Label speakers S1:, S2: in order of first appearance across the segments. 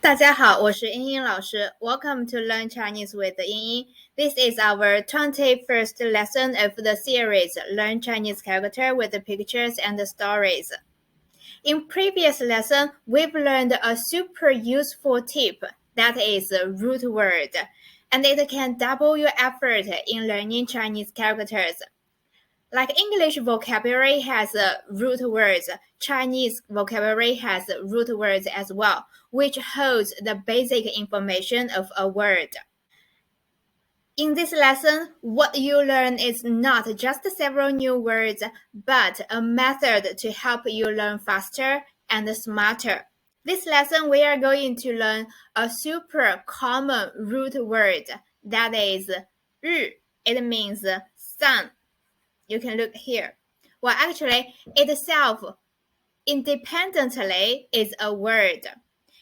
S1: 大家好，我是英英老师。Welcome to Learn Chinese with 英英。This is our 21st lesson of the series Learn Chinese Character with Pictures and Stories. In previous lesson, we've learned a super useful tip that is root word, and it can double your effort in learning Chinese characters. Like English vocabulary has root words, Chinese vocabulary has root words as well, which holds the basic information of a word. In this lesson, what you learn is not just several new words, but a method to help you learn faster and smarter. This lesson, we are going to learn a super common root word that is 日. It means sun. You can look here. Well, actually, itself independently is a word.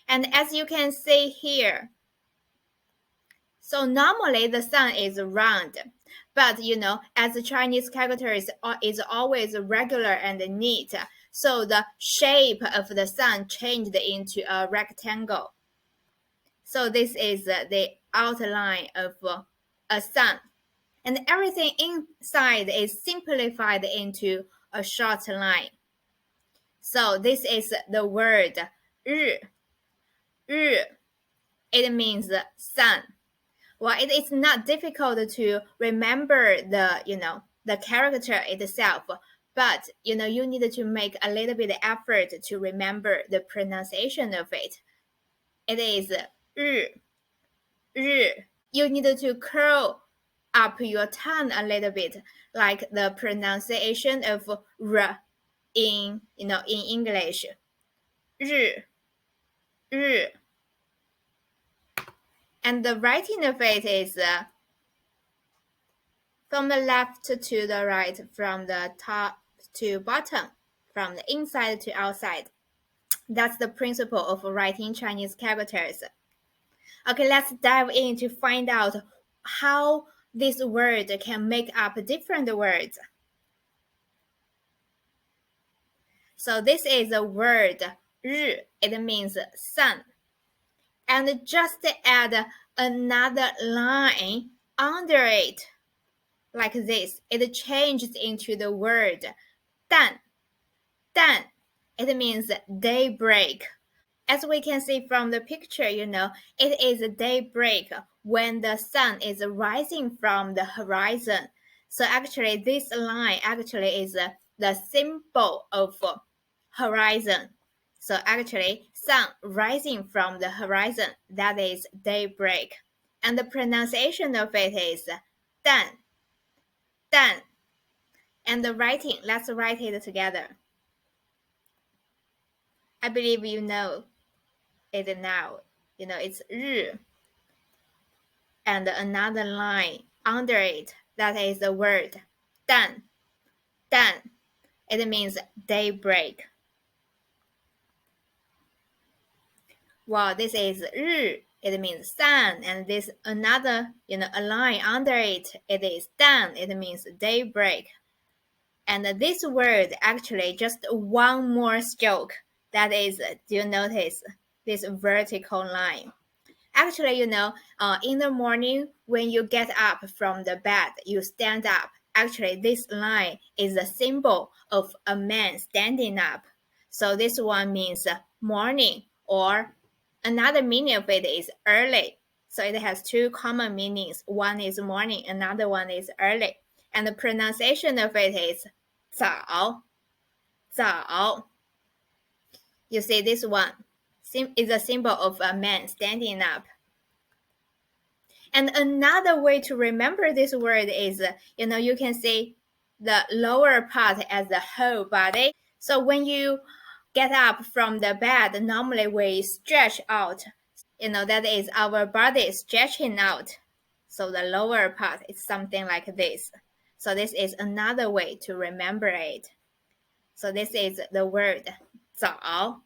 S1: And as you can see here, so normally the sun is round, but as the Chinese character is always regular and neat, so the shape of the sun changed into a rectangle. So this is the outline of a sun. And everything inside is simplified into a short line. So this is the word 日. 日. It means sun. Well, it is not difficult to remember the character itself, but you need to make a little bit of effort to remember the pronunciation of it. It is 日. 日. You need to curl up your tongue a little bit, like the pronunciation of r in English. 日. 日. And the writing of it is from the left to the right, from the top to bottom, from the inside to outside. That's the principle of writing Chinese characters. Okay, let's dive in to find out how this word can make up different words. So this is a word 日. It means sun. And just add another line under it, like this. It changes into the word 淡. 淡. It means daybreak. As we can see from the picture, it is daybreak when the sun is rising from the horizon. So actually, this line actually is the symbol of horizon. So actually, sun rising from the horizon, that is daybreak. And the pronunciation of it is 淡. 淡. And the writing, let's write it together. I believe you know it now. It's 日. And another line under it, that is the word 淡. 淡. It means daybreak. Well, this is 日. It means sun, and this another, a line under it, it is 淡. It means daybreak. And this word actually just one more stroke. That is, do you notice this vertical line? Actually, in the morning when you get up from the bed, you stand up. Actually, this line is a symbol of a man standing up. So this one means morning, or another meaning of it is early. So it has two common meanings. One is morning, another one is early. And the pronunciation of it is 早. 早. You see this one is a symbol of a man standing up. And another way to remember this word is, you can see the lower part as the whole body. So when you get up from the bed, normally we stretch out. That is our body stretching out. So the lower part is something like this. So this is another way to remember it. So this is the word 早.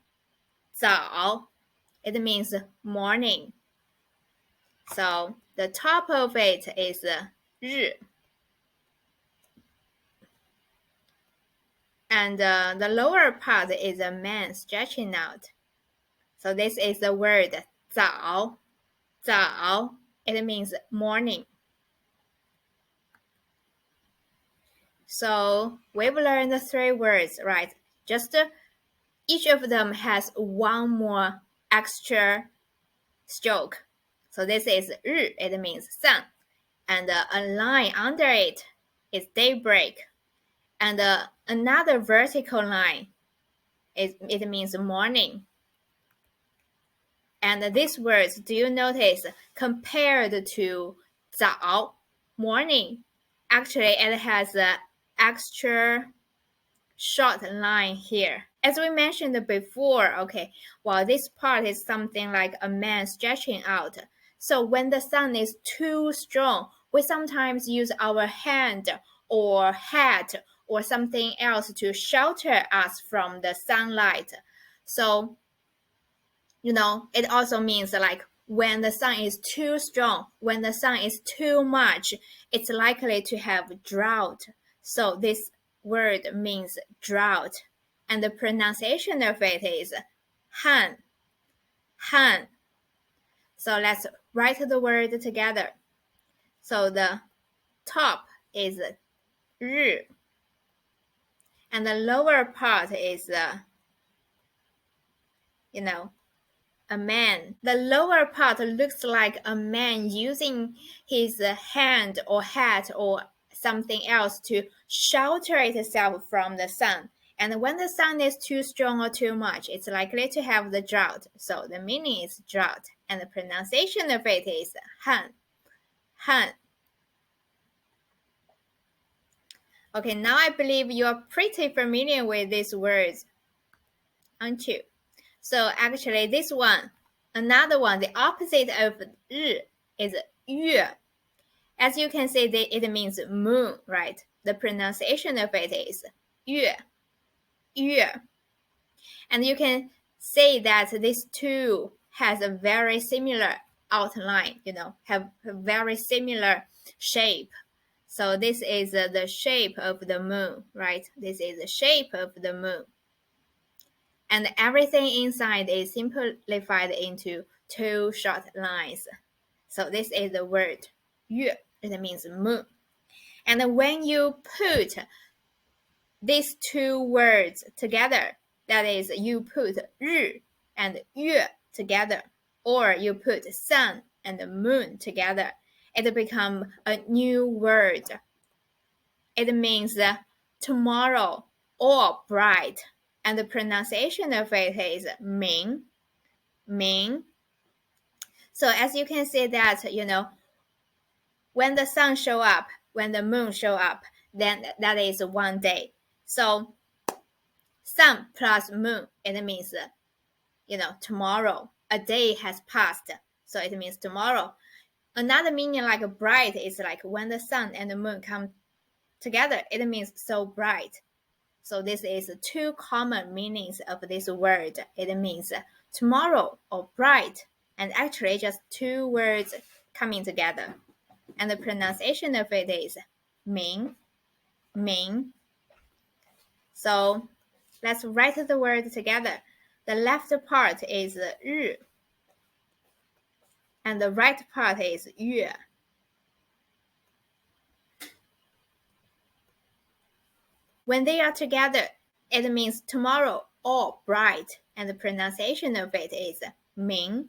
S1: 早. It means morning. So the top of it is 日. And the lower part is a man stretching out. So this is the word 早, it means morning. So we've learned 3 words, right? Just each of them has one more extra stroke. So this is 日, it means sun. And a line under it is daybreak. And another vertical line, it means morning. And these words, do you notice, compared to 早, morning, actually it has an extra short line here. As we mentioned before, okay, well, this part is something like a man stretching out. So when the sun is too strong, we sometimes use our hand or hat or something else to shelter us from the sunlight. So, it also means like when the sun is too strong, when the sun is too much, it's likely to have drought. So this word means drought. And the pronunciation of it is han. So let's write the word together. So the top is 日, and the lower part is a man. The lower part looks like a man using his hand or hat or something else to shelter itself from the sun. And when the sun is too strong or too much, it's likely to have the drought. So the meaning is drought. And the pronunciation of it is han. Okay, now I believe you're pretty familiar with these words, aren't you? So actually this one, another one, the opposite of 日 is 月. As you can see, it means moon, right? The pronunciation of it is 月. And you can say that these two has a very similar outline, have a very similar shape. So this is the shape of the moon, right? This is the shape of the moon. And everything inside is simplified into 2 short lines. So this is the word 月, it means moon. And when you put these 2 words together, that is, you put 日 and 月 together, or you put sun and moon together, it becomes a new word. It means tomorrow or bright. And the pronunciation of it is 明. So as you can see that, when the sun show up, when the moon show up, then that is one day. So sun plus moon, it means, tomorrow. A day has passed, so it means tomorrow. Another meaning like bright is like when the sun and the moon come together, it means so bright. So this is 2 common meanings of this word. It means tomorrow or bright, and actually just 2 words coming together. And the pronunciation of it is 明. So let's write the word together. The left part is 日, and the right part is 月. When they are together, it means tomorrow or bright, and the pronunciation of it is 明.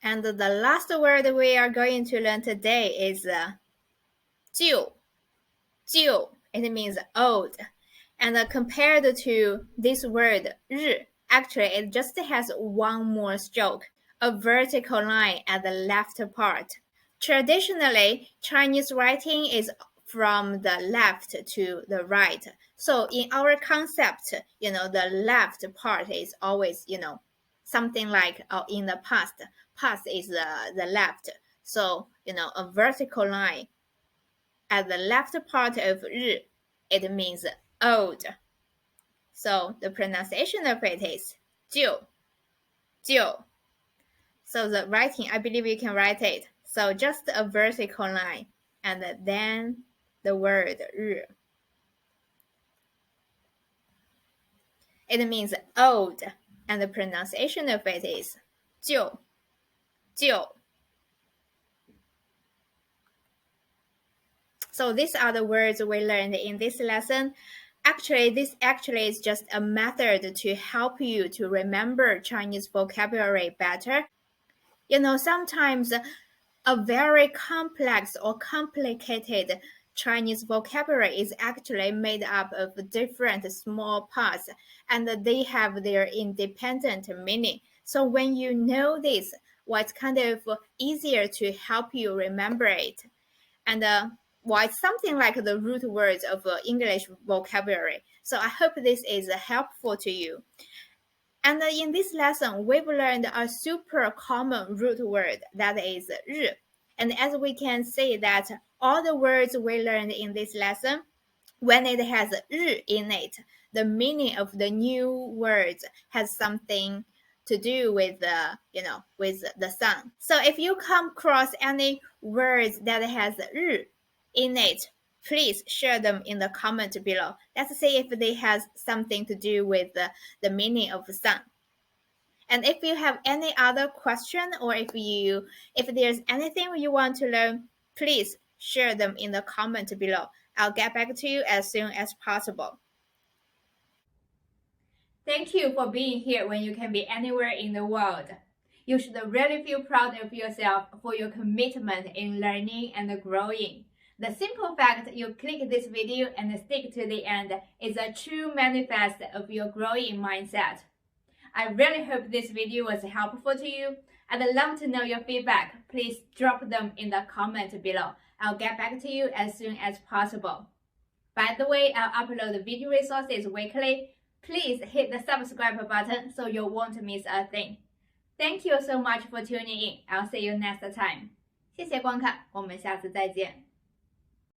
S1: And the last word we are going to learn today is 旧. It means old. And compared to this word 日, actually it just has one more stroke, a vertical line at the left part. Traditionally, Chinese writing is from the left to the right. So in our concept, the left part is always, something like in the past. Past is the left. So, a vertical line at the left part of 日, it means old. So the pronunciation of it is 旧. So the writing, I believe you can write it. So just a vertical line and then the word 日. It means old, and the pronunciation of it is 旧,旧. So these are the words we learned in this lesson. Actually, this is just a method to help you to remember Chinese vocabulary better. You know, sometimes a very complex or complicated Chinese vocabulary is actually made up of different small parts, and they have their independent meaning. So when you know this, well, it's kind of easier to help you remember it. And it's something like the root words of English vocabulary. So I hope this is helpful to you. And in this lesson, we've learned a super common root word that is 日. And as we can see that all the words we learned in this lesson, when it has 日 in it, the meaning of the new words has something to do with with the sun. So if you come across any words that has 日 in it, please share them in the comment below. Let's see if they have something to do with the meaning of sun. And if you have any other question, or if there's anything you want to learn, please share them in the comment below. I'll get back to you as soon as possible. Thank you for being here when you can be anywhere in the world. You should really feel proud of yourself for your commitment in learning and growing. The simple fact you click this video and stick to the end is a true manifest of your growing mindset. I really hope this video was helpful to you. I'd love to know your feedback. Please drop them in the comment below. I'll get back to you as soon as possible. By the way, I'll upload video resources weekly. Please hit the subscribe button so you won't miss a thing. Thank you so much for tuning in. I'll see you next time. 谢谢观看，我们下次再见。